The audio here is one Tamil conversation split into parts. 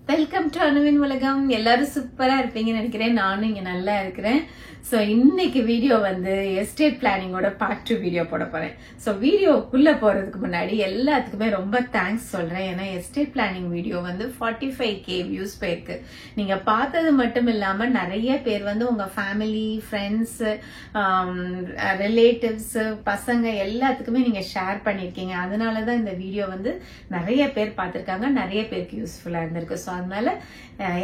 வெல்கம் டு அனுவின் உலகம். எல்லாரும் சூப்பரா இருப்பீங்கன்னு நினைக்கிறேன். நானும் இங்க நல்லா இருக்கிறேன். சோ இன்னைக்கு வீடியோ வந்து எஸ்டேட் பிளானிங்கோட பார்ட் 2 வீடியோ போட போறேன். சோ வீடியோக்குள்ள போறதுக்கு முன்னாடி எல்லாத்துக்குமே ரொம்ப தேங்க்ஸ் சொல்றேன். ஏன்னா எஸ்டேட் பிளானிங் வீடியோ வந்து 45K வியூஸ் போயிருக்கு. நீங்க பார்த்தது மட்டும் இல்லாம நிறைய பேர் வந்து உங்க ஃபேமிலி, ஃப்ரெண்ட்ஸ், ரிலேட்டிவ்ஸ், பசங்க எல்லாத்துக்குமே நீங்க ஷேர் பண்ணிருக்கீங்க. அதனாலதான் இந்த வீடியோ வந்து நிறைய பேர் பார்த்திருக்காங்க, நிறைய பேருக்கு யூஸ்ஃபுல்லா இருந்திருக்கு. ஸோ அதனால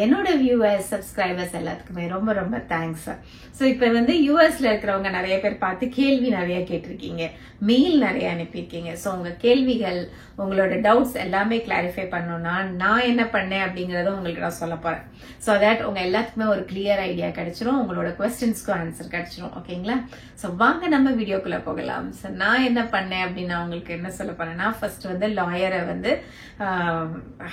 என்னோட வியூவர்ஸ், சப்ஸ்கிரைபர்ஸ் எல்லாத்துக்குமே ரொம்ப ரொம்ப தேங்க்ஸ். ஸோ இப்ப வந்து யூஎஸ்ல இருக்கிறவங்க நிறைய பேர் பார்த்து கேள்வி நிறைய கேட்டிருக்கீங்க, மெயில் நிறைய அனுப்பியிருக்கீங்க. ஸோ உங்க கேள்விகள், உங்களோட டவுட்ஸ் எல்லாமே கிளாரிஃபை பண்ணணும்னா நான் என்ன பண்ணேன் அப்படிங்கறத உங்களுக்கு நான் சொல்ல போறேன். ஸோ தட் உங்க எல்லாத்துக்குமே ஒரு கிளியர் ஐடியா கிடைச்சிரும், உங்களோட கொஸ்டின்ஸ்க்கும் ஆன்சர் கிடைச்சிரும். ஓகேங்களா? ஸோ வாங்க நம்ம வீடியோக்குள்ள போகலாம். ஸோ நான் என்ன பண்ணேன் அப்படின்னு நான் உங்களுக்கு என்ன சொல்ல போறேன்னா, ஃபர்ஸ்ட் வந்து லாயரை வந்து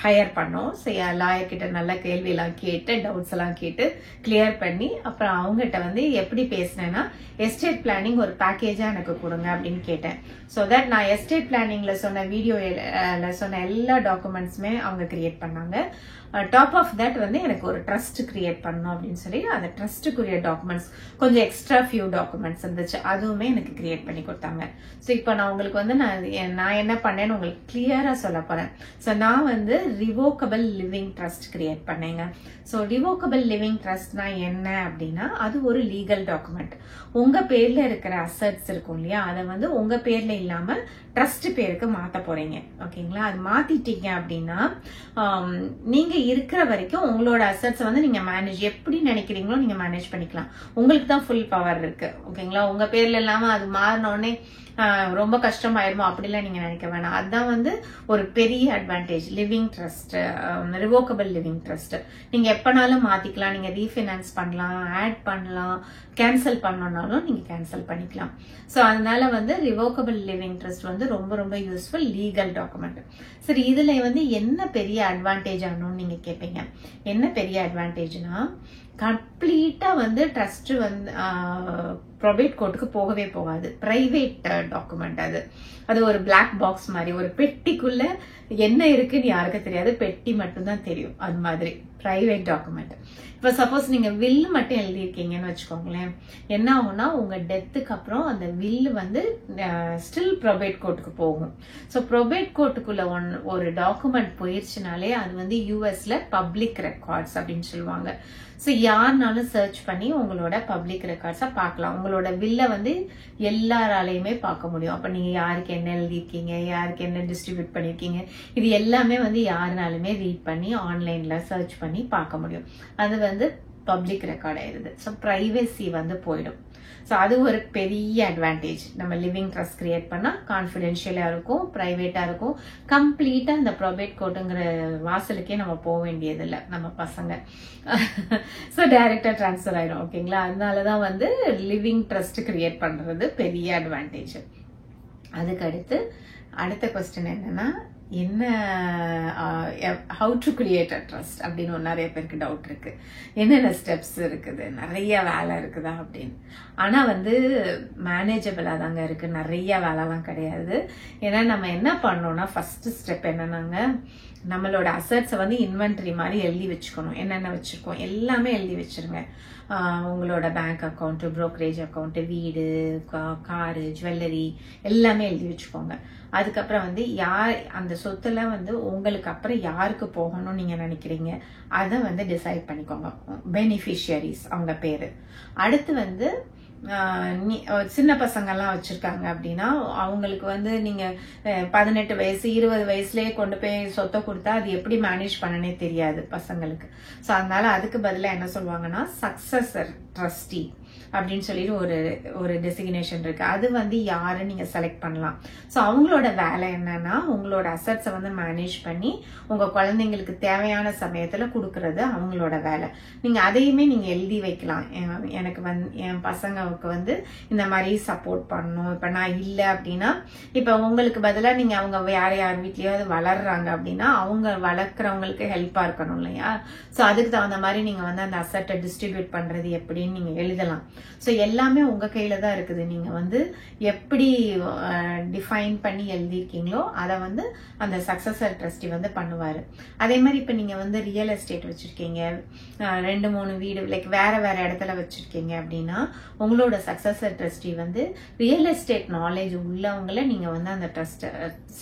ஹையர் பண்ணோம். ஸோ லாயர் கிட்ட நல்ல கேள்வி எல்லாம் கேட்டு, டவுட்ஸ் எல்லாம் கேட்டு கிளியர் பண்ணி, அப்புறம் அவங்ககிட்ட வந்து எப்படி பேசினேன்னா, எஸ்டேட் பிளானிங் ஒரு பேக்கேஜா எனக்கு கொடுங்க அப்படின்னு கேட்டேன். ஸோ தட் நான் எஸ்டேட் பிளானிங்ல சொன்ன வீடியோல சொன்ன எல்லா டாக்குமெண்ட்ஸுமே அவங்க கிரியேட் பண்ணாங்க. டாப் ஆஃப் தட் வந்து எனக்கு ஒரு ட்ரஸ்ட் கிரியேட் பண்ணணும் அப்படின்னு சொல்லி அந்த ட்ரஸ்ட்டுக்குரிய டாக்குமெண்ட்ஸ் கொஞ்சம் எக்ஸ்ட்ரா ஃபியூ டாக்குமெண்ட்ஸ் இருந்துச்சு, அதுவுமே எனக்கு கிரியேட் பண்ணி கொடுத்தாங்க. ஸோ இப்போ நான் உங்களுக்கு வந்து நான் என்ன பண்ணேன்னு உங்களுக்கு கிளியரா சொல்ல போறேன். ஸோ நான் வந்து ரிவோக்கபிள் லிவிங் ட்ரஸ்ட் கிரியேட் பண்ணேங்க. ஸோ ரிவோக்கபிள் லிவிங் ட்ரஸ்ட்னா என்ன அப்படின்னா, அது ஒரு லீகல் டாக்குமெண்ட். உங்க பேர்ல இருக்கிற அசட்ஸ் இருக்கும் இல்லையா, அதை வந்து உங்க பேர்ல இல்லாம ட்ரஸ்ட் பேருக்கு மாத்த போறீங்க. ஓகேங்களா? அது மாத்திட்டீங்க அப்படின்னா நீங்க இருக்கிற வரைக்கும் உங்களோட அசட்ஸ் வந்து நீங்க மேனேஜ் எப்படி நினைக்கிறீங்களோ நீங்க மேனேஜ் பண்ணிக்கலாம். உங்களுக்கு தான் ஃபுல் பவர் இருக்கு. ஓகேங்களா? உங்க பேர்ல இல்லாம அது மாறினோடனே ரொம்ப கஷ்டமாயிருமோ அப்படிலாம் நீங்க நினைக்க வேணாம். அதுதான் வந்து ஒரு பெரிய advantage living trust, revocable living trust. நீங்க எப்பனாலும் மாத்திக்கலாம், நீங்க ரீஃபினான்ஸ் பண்ணலாம், ஆட் பண்ணலாம், கேன்சல் பண்ணனாலும் நீங்க கேன்சல் பண்ணிக்கலாம். ஸோ அதனால வந்து ரிவோக்கபிள் லிவிங் ட்ரஸ்ட் வந்து ரொம்ப ரொம்ப யூஸ்ஃபுல் லீகல் டாக்குமெண்ட். சரி, இதுல வந்து என்ன பெரிய அட்வான்டேஜ் ஆகணும்னு நீங்க கேட்பீங்க. என்ன பெரிய அட்வான்டேஜ்னா, கம்ப்ளீட்டா வந்து ட்ரஸ்ட் வந்து ப்ராபேட் கோர்ட்டுக்கு போகவே போகாது. பிரைவேட் டாக்குமெண்ட் அது. அது ஒரு பிளாக் பாக்ஸ் மாதிரி, ஒரு பெட்டிக்குள்ள என்ன இருக்குன்னு யாருக்கும் தெரியாது, பெட்டி மட்டும்தான் தெரியும். அது மாதிரி பிரைவேட் டாக்குமெண்ட். இப்ப சப்போஸ் நீங்க வில் மட்டும் எழுதியிருக்கீங்கன்னு வச்சுக்கோங்களேன், என்ன ஆகும்னா உங்க டெத்துக்கு அப்புறம் அந்த வில் வந்து ஸ்டில் ப்ரொபேட் கோர்ட்டுக்கு போகும். ஸோ ப்ரொபேட் கோர்ட்டுக்குள்ள ஒரு டாக்குமெண்ட் போயிருச்சுனாலே அது வந்து யூஎஸ்ல பப்ளிக் ரெக்கார்ட்ஸ் அப்படின்னு சொல்லுவாங்க. ஸோ யாருனாலும் சர்ச் பண்ணி உங்களோட பப்ளிக் ரெக்கார்ட்ஸை பார்க்கலாம். உங்களோட வில்ல வந்து எல்லாராலையுமே பார்க்க முடியும். அப்ப நீங்க யாருக்கு என்ன எழுதியிருக்கீங்க, யாருக்கு என்ன டிஸ்ட்ரிபியூட் பண்ணிருக்கீங்க, இது எல்லாமே வந்து யாருனாலுமே ரீட் பண்ணி ஆன்லைன்ல சர்ச் பண்ணி பார்க்க முடியும். அது வந்து பப்ளிக் ரெக்கார்ட் ஆயிருது. ஸோ பிரைவசி வந்து போயிடும். ஸோ அது ஒரு பெரிய அட்வான்டேஜ். நம்ம லிவிங் ட்ரஸ்ட் கிரியேட் பண்ணா கான்ஃபிடென்ஷியலா இருக்கும், பிரைவேட்டா இருக்கும். கம்ப்ளீட்டா இந்த ப்ராபேட் கோர்ட்டுங்கிற வாசலுக்கே நம்ம போக வேண்டியது இல்லை, நம்ம பசங்க. ஸோ டைரக்டா டிரான்ஸ்ஃபர் ஆயிடும். ஓகேங்களா? அதனாலதான் வந்து லிவிங் ட்ரஸ்ட் கிரியேட் பண்றது பெரிய அட்வான்டேஜ். அதுக்கு அடுத்த கொஸ்டின் என்னன்னா, என்ன how to create a trust அப்படின்னு நிறைய பேருக்கு டவுட் இருக்கு. என்னென்ன ஸ்டெப்ஸ் இருக்குது, நிறைய வேலை இருக்குதா அப்படின்னு. ஆனா வந்து மேனேஜபிளா தாங்க இருக்கு, நிறைய வேலைலாம் கிடையாது. ஏன்னா நம்ம என்ன பண்ணோம்னா, ஃபர்ஸ்ட் ஸ்டெப் என்னன்னாங்க, நம்மளோட அசட்ஸை வந்து இன்வென்டரி மாதிரி எழுதி வச்சுக்கணும். என்னென்ன வச்சிருக்கோம் எல்லாமே எழுதி வச்சிருங்க. உங்களோட பேங்க் அக்கௌண்ட், புரோக்கரேஜ் அக்கௌண்ட், வீடு, காரு, ஜுவல்லரி எல்லாமே எழுதி வச்சுக்கோங்க. அதுக்கப்புறம் வந்து அந்த சொத்துல வந்து உங்களுக்கு அப்புறம் யாருக்கு போகணும்னு நீங்க நினைக்கிறீங்க அதை வந்து டிசைட் பண்ணிக்கோங்க. பெனிஃபிஷியரிஸ் அவங்க பேரு. அடுத்து வந்து சின்ன பசங்க எல்லாம் வச்சிருக்காங்க அப்படின்னா அவங்களுக்கு வந்து நீங்க 18 வயசு 20 வயசுலயே கொண்டு போய் சொத்தை கொடுத்தா அது எப்படி மேனேஜ் பண்ணனே தெரியாது பசங்களுக்கு. சோ அதனால அதுக்கு பதிலா என்ன சொல்லுவாங்கன்னா, சக்சஸர் ட்ரஸ்டி அப்படின்னு சொல்லிட்டு ஒரு டெசிக்னேஷன் இருக்கு. அது வந்து யாரு நீங்க செலக்ட் பண்ணலாம். சோ அவங்களோட வேலை என்னன்னா, உங்களோட அசட்ஸை வந்து மேனேஜ் பண்ணி உங்க குழந்தைங்களுக்கு தேவையான சமயத்துல கொடுக்கறது அவங்களோட வேலை. நீங்க அதையுமே நீங்க எழுதி வைக்கலாம். எனக்கு வந்து என் பசங்களுக்கு வந்து இந்த மாதிரி சப்போர்ட் பண்ணணும். இப்ப நான் இல்லை அப்படின்னா, இப்ப உங்களுக்கு பதிலா நீங்க அவங்க யார் வீட்லயாவது வளர்றாங்க அப்படின்னா அவங்க வளர்க்குறவங்களுக்கு ஹெல்ப்பா இருக்கணும் இல்லையா? சோ அதுக்கு தகுந்த மாதிரி நீங்க வந்து அந்த அசட்டை டிஸ்ட்ரிபியூட் பண்றது எப்படின்னு நீங்க எழுதலாம். தான். ஸோ எல்லாமே உங்க கையில தான் இருக்குது. நீங்க வந்து எப்படி டிஃபைன் பண்ணி எழுதியிருக்கீங்களோ அதை வந்து அந்த சக்சஸர் ட்ரஸ்டி வந்து பண்ணுவாரு. அதே மாதிரி இப்ப நீங்க வந்து ரியல் எஸ்டேட் வச்சிருக்கீங்க, 2-3 வீடு லைக் வேற வேற இடத்துல வச்சிருக்கீங்க அப்படின்னா உங்களோட சக்சஸர் ட்ரஸ்டி வந்து ரியல் எஸ்டேட் நாலேஜ் உள்ளவங்களை நீங்க வந்து அந்த ட்ரஸ்ட்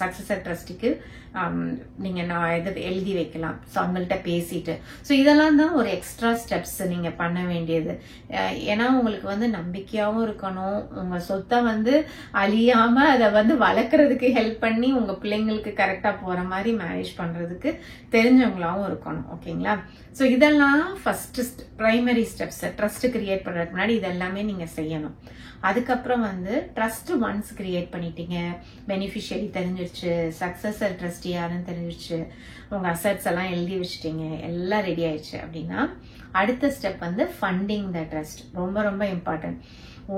சக்சஸர் ட்ரஸ்டிக்கு நீங்க எழுதி வைக்கலாம். ஸோ அவங்கள்ட்ட பேசிட்டு ஸோ இதெல்லாம் தான் ஒரு எக்ஸ்ட்ரா ஸ்டெப்ஸ் நீங்க பண்ண வேண்டியது. ஏன்னா உங்களுக்கு வந்து நம்பிக்கையாவும் இருக்கணும், உங்க சொத்தை வந்து அழியாம அதை வந்து வளர்க்கறதுக்கு ஹெல்ப் பண்ணி உங்க பிள்ளைங்களுக்கு கரெக்டா போற மாதிரி மேனேஜ் பண்றதுக்கு தெரிஞ்சவங்களாவும் இருக்கணும். ஓகேங்களா? ஸோ இதெல்லாம் first primary steps. Trust create பண்றதுக்கு முன்னாடி இதெல்லாமே நீங்க செய்யணும். அதுக்கப்புறம் வந்து ட்ரஸ்ட் ஒன்ஸ் கிரியேட் பண்ணிட்டீங்க, பெனிஃபிஷியரி தெரிஞ்சிருச்சு, சக்சஸர் ட்ரஸ்டி யாருன்னு தெரிஞ்சிருச்சு, உங்க அசட்ஸ் எல்லாம் எழுதி வச்சுட்டீங்க, எல்லாம் ரெடி ஆயிடுச்சு அப்படின்னா அடுத்த ஸ்டெப் வந்து ஃபண்டிங் த ட்ரஸ்ட். ரொம்ப ரொம்ப இம்பார்ட்டன்ட்.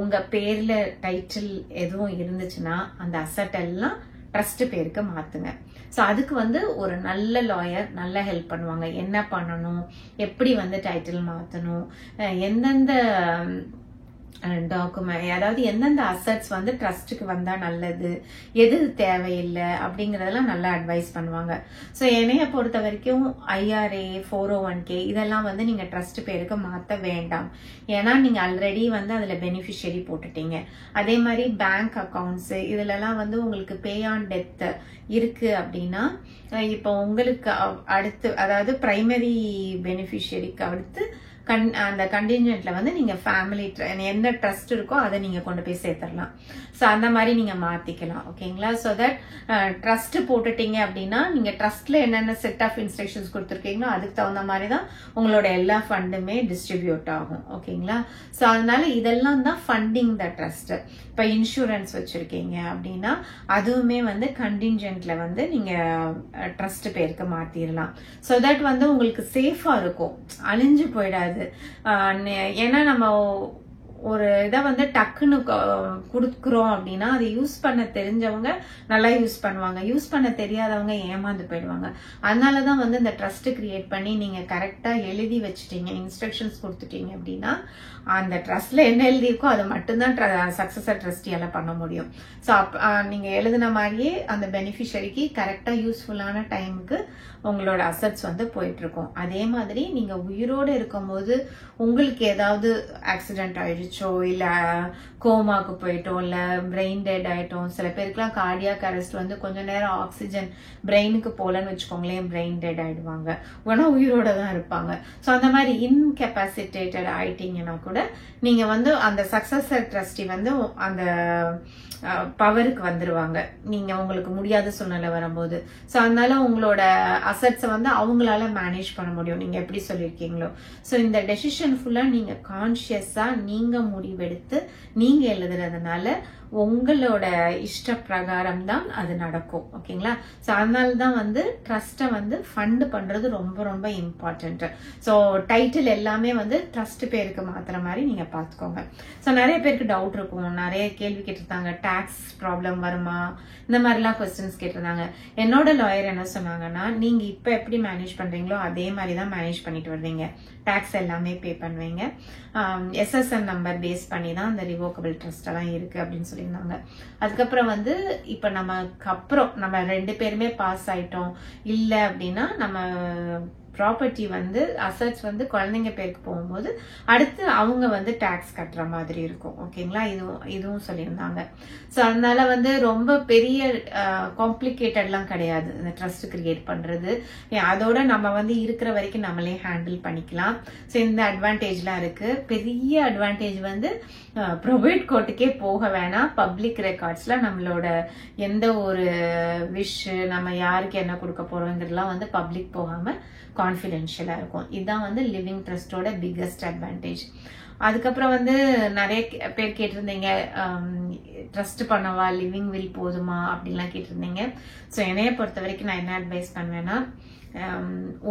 உங்க பேர்ல டைட்டில் எதுவும் இருந்துச்சுன்னா அந்த அசட் எல்லாம் ட்ரஸ்ட் பேருக்கு மாத்துங்க. ஸோ அதுக்கு வந்து ஒரு நல்ல லாயர் நல்லா ஹெல்ப் பண்ணுவாங்க. என்ன பண்ணணும், எப்படி வந்து டைட்டில் மாத்தணும், எந்தெந்த டாக்குமெண்ட், அதாவது எந்தெந்த அசட்ஸ் வந்து ட்ரஸ்ட்டுக்கு வந்தா நல்லது, எது தேவையில்லை அப்படிங்கறதெல்லாம் நல்லா அட்வைஸ் பண்ணுவாங்க. ஸோ என்னைய பொறுத்த வரைக்கும் IRA 401k இதெல்லாம் வந்து நீங்க ட்ரஸ்ட் பேருக்கு மாத்த வேண்டாம். ஏன்னா நீங்க ஆல்ரெடி வந்து அதுல பெனிஃபிஷியரி போட்டுட்டீங்க. அதே மாதிரி பேங்க் அக்கவுண்ட்ஸ் இதுலலாம் வந்து உங்களுக்கு பே ஆன் டெத் இருக்கு அப்படின்னா இப்போ உங்களுக்கு அடுத்து அதாவது பிரைமரி பெனிஃபிஷியரிக்கு அடுத்து அந்த கண்டிஞ்சென்ட்ல வந்து நீங்க ஃபேமிலி எந்த ட்ரஸ்ட் இருக்கோ அதை நீங்க கொண்டு போய் சேர்த்துடலாம். ஸோ அந்த மாதிரி நீங்க மாத்திக்கலாம். ஓகேங்களா? ஸோ தட் ட்ரஸ்ட் போட்டுட்டீங்க அப்படின்னா நீங்க ட்ரஸ்ட்ல என்னென்ன செட் ஆஃப் இன்ஸ்ட்ரக்ஷன்ஸ் கொடுத்துருக்கீங்களோ அதுக்கு தகுந்த மாதிரி தான் உங்களோட எல்லா ஃபண்டுமே டிஸ்ட்ரிபியூட் ஆகும். ஓகேங்களா? ஸோ அதனால இதெல்லாம் தான் ஃபண்டிங் த ட்ரஸ்ட். இப்ப இன்சூரன்ஸ் வச்சிருக்கீங்க அப்படின்னா அதுவுமே வந்து கண்டிஞ்சென்ட்ல வந்து நீங்க ட்ரஸ்ட் பேருக்கு மாத்திரலாம். ஸோ தட் வந்து உங்களுக்கு சேஃபா இருக்கும், அழிஞ்சு போயிடாது. ஏன்னா நம்ம ஒரு இதை வந்து டக்குன்னு கொடுக்குறோம் அப்படின்னா அதை யூஸ் பண்ண தெரிஞ்சவங்க நல்லா யூஸ் பண்ணுவாங்க, யூஸ் பண்ண தெரியாதவங்க ஏமாந்து போயிடுவாங்க. அதனாலதான் வந்து இந்த ட்ரஸ்ட் கிரியேட் பண்ணி நீங்க கரெக்டா எழுதி வச்சுட்டீங்க, இன்ஸ்ட்ரக்ஷன்ஸ் கொடுத்துட்டீங்க அப்படின்னா அந்த ட்ரஸ்ட்ல என்ன எழுதியிருக்கோ அதை மட்டும்தான் சக்சஸர் ட்ரஸ்டியால பண்ண முடியும். ஸோ நீங்க எழுதின மாதிரியே அந்த பெனிஃபிஷரிக்கு கரெக்டா யூஸ்ஃபுல்லான டைமுக்கு உங்களோட அசட்ஸ் வந்து போயிட்டு இருக்கும். அதே மாதிரி நீங்க உயிரோடு இருக்கும்போது உங்களுக்கு ஏதாவது ஆக்சிடென்ட் ஆயிடுச்சோ இல்ல கோமாக்கு போயிட்டோம் இல்ல பிரெயின் டெட் ஆயிட்டோம், சில பேருக்குலாம் கார்டியாக் அரெஸ்ட் வந்து கொஞ்ச நேரம் ஆக்சிஜன் பிரெயினுக்கு போலன்னு வச்சுக்கோங்களேன், பிரெயின் டெட் ஆயிடுவாங்க, உடனே உயிரோட தான் இருப்பாங்க. ஸோ அந்த மாதிரி இன்கெப்பாசிட்டேட்டட் ஆயிட்டீங்கன்னா கூட நீங்க வந்து அந்த சக்சஸர் ட்ரஸ்டி வந்து அந்த பவருக்கு வந்துருவாங்க நீங்க உங்களுக்கு முடியாத சூழ்நிலை வரும்போது. ஸோ அதனால உங்களோட அசட்ஸை வந்து அவங்களால மேனேஜ் பண்ண முடியும் நீங்க எப்படி சொல்லியிருக்கீங்களோ. ஸோ இந்த டெசிஷன் ஃபுல்லா நீங்க கான்சியஸா நீங்க முடிவெடுத்து நீங்க எழுதுறதுனால உங்களோட இஷ்ட பிரகாரம் தான் அது நடக்கும். ஓகேங்களா? ஸோ அதனாலதான் வந்து ட்ரஸ்ட்டை வந்து ஃபண்ட் பண்றது ரொம்ப ரொம்ப இம்பார்ட்டன்ட். ஸோ டைட்டில் எல்லாமே வந்து ட்ரஸ்ட் பேருக்கு மாத்துற மாதிரி நீங்க பாத்துக்கோங்க. ஸோ நிறைய பேருக்கு டவுட் இருக்கும், நிறைய கேள்வி கேட்டிருந்தாங்க, டாக்ஸ் ப்ராப்ளம் வருமா இந்த மாதிரிலாம் கொஸ்டின்ஸ் கேட்டிருந்தாங்க. என்னோட லாயர் என்ன சொன்னாங்கன்னா, நீங்க இப்ப எப்படி மேனேஜ் பண்றீங்களோ அதே மாதிரி தான் மேனேஜ் பண்ணிட்டு வர்றீங்க, டாக்ஸ் எல்லாமே பே பண்ணுவீங்க, SSN நம்பர் பேஸ் பண்ணி தான் அந்த ரிவோக்கபிள் ட்ரஸ்ட் எல்லாம் இருக்கு அப்படின்னு சொல்லியிருந்தாங்க. அதுக்கப்புறம் வந்து இப்ப நமக்கு அப்புறம் நம்ம 2 பேருமே பாஸ் ஆயிட்டோம் இல்ல அப்படின்னா நம்ம ப்ராப்பர்ட்டி வந்து அசட்ஸ் வந்து குழந்தைங்க பேருக்கு போகும்போது அடுத்து அவங்க வந்து டாக்ஸ் கட்டுற மாதிரி இருக்கும். ஓகேங்களா? இதுவும் சொல்லியிருந்தாங்க. ஸோ அதனால வந்து ரொம்ப பெரிய காம்ப்ளிகேட்டட்லாம் கிடையாது இந்த ட்ரஸ்ட் கிரியேட் பண்றது. அதோட நம்ம வந்து இருக்கிற வரைக்கும் நம்மளே ஹேண்டில் பண்ணிக்கலாம். ஸோ இந்த அட்வான்டேஜ்லாம் இருக்கு. பெரிய அட்வான்டேஜ் வந்து ப்ரொபேட் கோர்ட்டுக்கே போக வேணாம், பப்ளிக் ரெக்கார்ட்ஸ்ல நம்மளோட எந்த ஒரு விஷ் நம்ம யாருக்கு என்ன கொடுக்க போறோங்கிறதுலாம் வந்து பப்ளிக் போகாம கான்ஃபிடென்ஷியலா இருக்கும். இதுதான் வந்து லிவிங் ட்ரஸ்டோட பிக்கஸ்ட் அட்வான்டேஜ். அதுக்கப்புறம் வந்து நிறைய பேர் கேட்டிருந்தீங்க, ட்ரஸ்ட் பண்ணவா லிவிங் வில் போதுமா அப்படின்லாம் கேட்டிருந்தீங்க. ஸோ என்னைய பொறுத்த வரைக்கும் நான் என்ன அட்வைஸ் பண்ணுவேன்னா,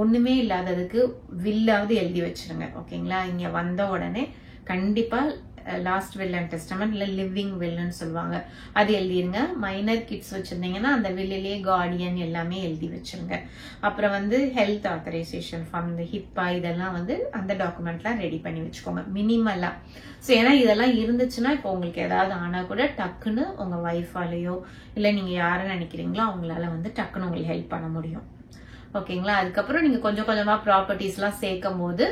ஒண்ணுமே இல்லாததுக்கு வில்லாவது எழுதி வச்சிருங்க. ஓகேங்களா? இங்க வந்த உடனே கண்டிப்பா லாஸ்ட் வில் அண்ட் டெஸ்டமெண்ட் இல்ல லிவிங் வில்னு சொல்லுவாங்க, அது எழுதிருங்க. மைனர் கிட்ஸ் வச்சிருந்தீங்கன்னா அந்த வில்லிலேயே கார்டியன் எல்லாமே எழுதி வச்சிருங்க. அப்புறம் வந்து ஹெல்த் ஆத்தரைசேஷன் ஃபார்ம், இந்த ஹிப்பா இதெல்லாம் வந்து அந்த டாக்குமெண்ட்லாம் ரெடி பண்ணி வச்சுக்கோங்க மினிமலா. ஸோ ஏன்னா இதெல்லாம் இருந்துச்சுன்னா இப்போ உங்களுக்கு ஏதாவது ஆனா கூட டக்குன்னு உங்க ஒய்ஃபாலேயோ இல்லை நீங்க யாரை நினைக்கிறீங்களோ அவங்களால வந்து டக்குன்னு உங்களுக்கு ஹெல்ப் பண்ண முடியும். ஓகேங்களா? அதுக்கப்புறம் நீங்க கொஞ்சம் கொஞ்சமா ப்ராப்பர்ட்டிஸ் எல்லாம் சேர்க்கும் போது,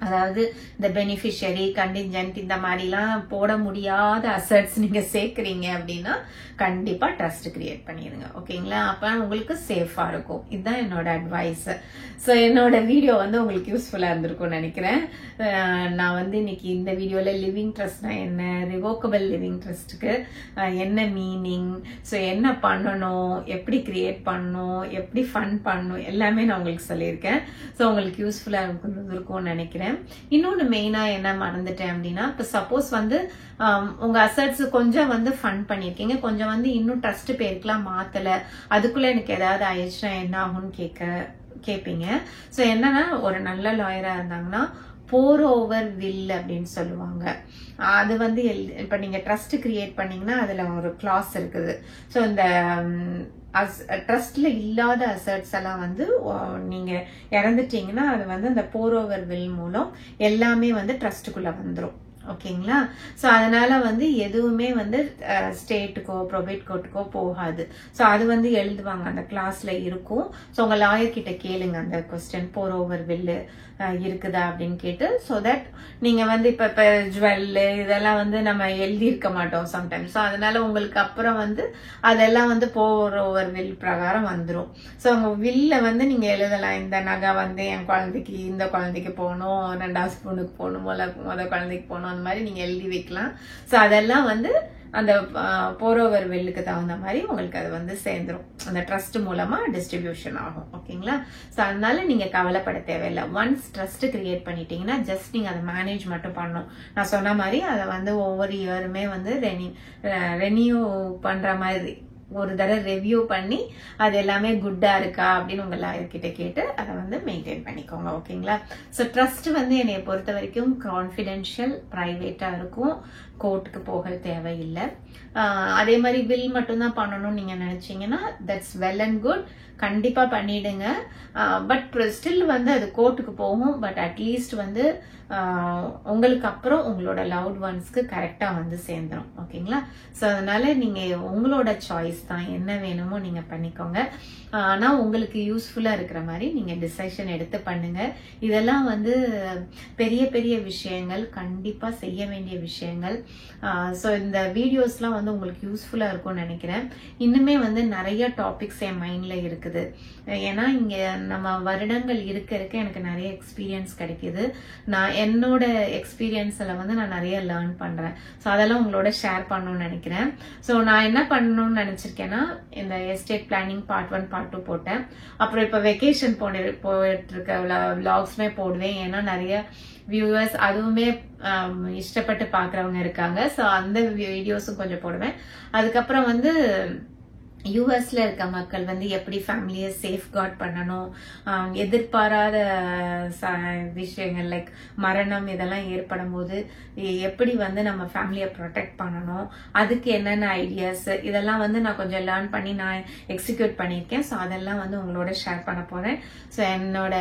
அதாவது இந்த பெனிஃபிஷியரி கண்டிஞ்சன்ட் இந்த மாதிரிலாம் போட முடியாத அசட்ஸ் நீங்க சேர்க்கிறீங்க அப்படின்னா கண்டிப்பா ட்ரஸ்ட் கிரியேட் பண்ணிடுங்க. ஓகேங்களா? அப்ப உங்களுக்கு சேஃபா இருக்கும். இதுதான் என்னோட அட்வைஸ். ஸோ என்னோட வீடியோ வந்து உங்களுக்கு யூஸ்ஃபுல்லா இருந்திருக்கும்னு நினைக்கிறேன். நான் வந்து இன்னைக்கு இந்த வீடியோல லிவிங் ட்ரஸ்ட்னா என்ன, ரிவோக்கபிள் லிவிங் ட்ரஸ்ட்டுக்கு என்ன மீனிங், ஸோ என்ன பண்ணணும், எப்படி கிரியேட் பண்ணணும், எப்படி ஃபண்ட் பண்ணணும் எல்லாமே நான் உங்களுக்கு சொல்லியிருக்கேன். ஸோ உங்களுக்கு யூஸ்ஃபுல்லா இருக்கும்னு நினைக்கிறேன். இன்னொன்னு மெயினா என்ன மறந்துட்டேன் அப்படின்னா, இப்ப சப்போஸ் வந்து உங்க அசட்ஸ் கொஞ்சம் வந்து ஃபண்ட் பண்ணிருக்கீங்க, கொஞ்சம் வந்து இன்னும் ட்ரஸ்ட் பேருக்குலாம் மாத்தல, அதுக்குள்ள எனக்கு ஏதாவது ஆயிடுச்சுன்னா என்ன ஆகும்னு கேட்பீங்க. ஸோ என்னன்னா ஒரு நல்ல லாயரா இருந்தாங்கன்னா போர் ஓவர் வில் அப்படின்னு சொல்லுவாங்க. அது வந்து இப்ப நீங்க ட்ரஸ்ட் கிரியேட் பண்ணீங்கன்னா அதுல ஒரு கிளாஸ் இருக்குது. ஸோ இந்த ட்ரஸ்ட்ல இல்லாத அசட்ஸ் எல்லாம் வந்து நீங்க இறந்துட்டீங்கன்னா அது வந்து அந்த போர் ஓவர் வில் மூலம் எல்லாமே வந்து ட்ரஸ்டுக்குள்ள வந்துடும். ஓகேங்களா? சோ அதனால வந்து எதுவுமே வந்து ஸ்டேட்டுக்கோ ப்ரொபேட் கோர்ட்டுக்கோ போகாது. சோ அது வந்து எழுதுவாங்க, அந்த கிளாஸ்ல இருக்கும். சோ உங்க லாயர் கிட்ட கேளுங்க அந்த கொஸ்டின், போர் ஓவர் வில்லு இருக்குதா அப்படின்னு கேட்டு. சோ தட் நீங்க வந்து இப்ப ஜுவல்லு இதெல்லாம் வந்து நம்ம எழுதி இருக்க மாட்டோம் சம்டைம்ஸ். ஸோ அதனால உங்களுக்கு அப்புறம் வந்து அதெல்லாம் வந்து போர் ஓவர் வில் பிரகாரம் வந்துடும். ஸோ உங்க வில்ல வந்து நீங்க எழுதலாம், இந்த நகை வந்து என் குழந்தைக்கு, இந்த குழந்தைக்கு போகணும், ரெண்டாவது ஸ்பூனுக்கு போகணும், முத குழந்தைக்கு போகணும், அந்த மாதிரி நீங்க எழுதி வைக்கலாம். ஸோ அதெல்லாம் வந்து அந்த போர் ஓவர் வில்லுக்கு தகுந்த மாதிரி உங்களுக்கு அது வந்து சேர்ந்துரும், அந்த ட்ரஸ்ட் மூலமா டிஸ்ட்ரிபியூஷன் ஆகும். ஓகேங்களா? ஸோ அதனால நீங்க கவலைப்பட தேவையில்லை. ஒன்ஸ் ட்ரஸ்ட் கிரியேட் பண்ணிட்டீங்கன்னா ஜஸ்ட் நீங்க அதை மேனேஜ் மட்டும் பண்ணணும். நான் சொன்ன மாதிரி அதை வந்து ஒவ்வொரு இயருமே வந்து ரெனியூ பண்ற மாதிரி ஒரு தடவை ரிவ்யூ பண்ணி அது எல்லாமே குட்டா இருக்கா அப்படின்னு உங்க லாயர் கிட்ட கேட்டு அதை வந்து மெயின்டைன் பண்ணிக்கோங்க. ஓகேங்களா? ஸோ ட்ரஸ்ட் வந்து என்னைய பொறுத்த வரைக்கும் கான்ஃபிடென்ஷியல் பிரைவேட்டா இருக்கும், கோர்ட்டுக்கு போக தேவையில்லை. அதே மாதிரி வில் மட்டும்தான் பண்ணணும்னு நீங்க நினைச்சீங்கன்னா தட்ஸ் வெல் அண்ட் குட், கண்டிப்பா பண்ணிடுங்க. பட் ஸ்டில் வந்து அது கோர்ட்டுக்கு போகும். பட் அட்லீஸ்ட் வந்து உங்களுக்கு அப்புறம் உங்களோட லவ்ட் ஒன்ஸ்க்கு கரெக்டா வந்து சேர்ந்துடும். ஓகேங்களா? ஸோ அதனால நீங்க உங்களோட சாய்ஸ் தான், என்ன வேணுமோ நீங்க பண்ணிக்கோங்க. ஆனா உங்களுக்கு யூஸ்ஃபுல்லா இருக்கிற மாதிரி நீங்க டிசிஷன் எடுத்து பண்ணுங்க. இதெல்லாம் வந்து பெரிய பெரிய விஷயங்கள், கண்டிப்பா செய்ய வேண்டிய விஷயங்கள். ஸோ இந்த வீடியோஸ்லாம் வந்து உங்களுக்கு யூஸ்ஃபுல்லா இருக்கும்னு நினைக்கிறேன். இன்னுமே வந்து நிறைய டாபிக்ஸ் என் மைண்ட்ல இருக்குது. ஏன்னா இங்க நம்ம வருடங்கள் இருக்க எனக்கு நிறைய எக்ஸ்பீரியன்ஸ் கிடைக்குது. நான் என்னோட எக்ஸ்பீரியன்ஸ்ல வந்து நான் நிறைய லேர்ன் பண்றேன். ஸோ அதெல்லாம் உங்களோட ஷேர் பண்ணணும்னு நினைக்கிறேன். ஸோ நான் என்ன பண்ணணும்னு நினைச்சிருக்கேன்னா, இந்த எஸ்டேட் பிளானிங் பார்ட் 1 பார்ட் 2 போட்டேன். அப்புறம் இப்ப வெக்கேஷன் போயிட்டு இருக்க விளாக்ஸ்மே போடுவேன். ஏன்னா நிறைய வியூவர்ஸ் அதுவுமே இஷ்டப்பட்டு பாக்குறவங்க இருக்காங்க. ஸோ அந்த வீடியோஸும் கொஞ்சம் போடுவேன். அதுக்கப்புறம் வந்து யூஎஸ்ல இருக்க மக்கள் வந்து எப்படி ஃபேமிலியை சேஃப்கார்ட் பண்ணணும், எதிர்பாராத விஷயங்கள் லைக் மரணம் இதெல்லாம் ஏற்படும் போது எப்படி வந்து நம்ம ஃபேமிலியை ப்ரொடெக்ட் பண்ணணும், அதுக்கு என்னென்ன ஐடியாஸ், இதெல்லாம் வந்து நான் கொஞ்சம் லேர்ன் பண்ணி நான் எக்ஸிக்யூட் பண்ணியிருக்கேன். ஸோ அதெல்லாம் வந்து உங்களோட ஷேர் பண்ண போறேன். ஸோ என்னோட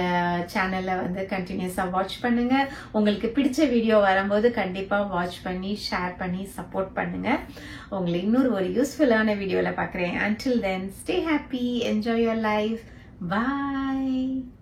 சேனல்ல வந்து கண்டினியூஸா வாட்ச் பண்ணுங்க. உங்களுக்கு பிடிச்ச வீடியோ வரும்போது கண்டிப்பா வாட்ச் பண்ணி ஷேர் பண்ணி சப்போர்ட் பண்ணுங்க. உங்களை இன்னொரு ஒரு யூஸ்ஃபுல்லான வீடியோல பாக்குறேன். Until then, stay happy, enjoy your life. Bye.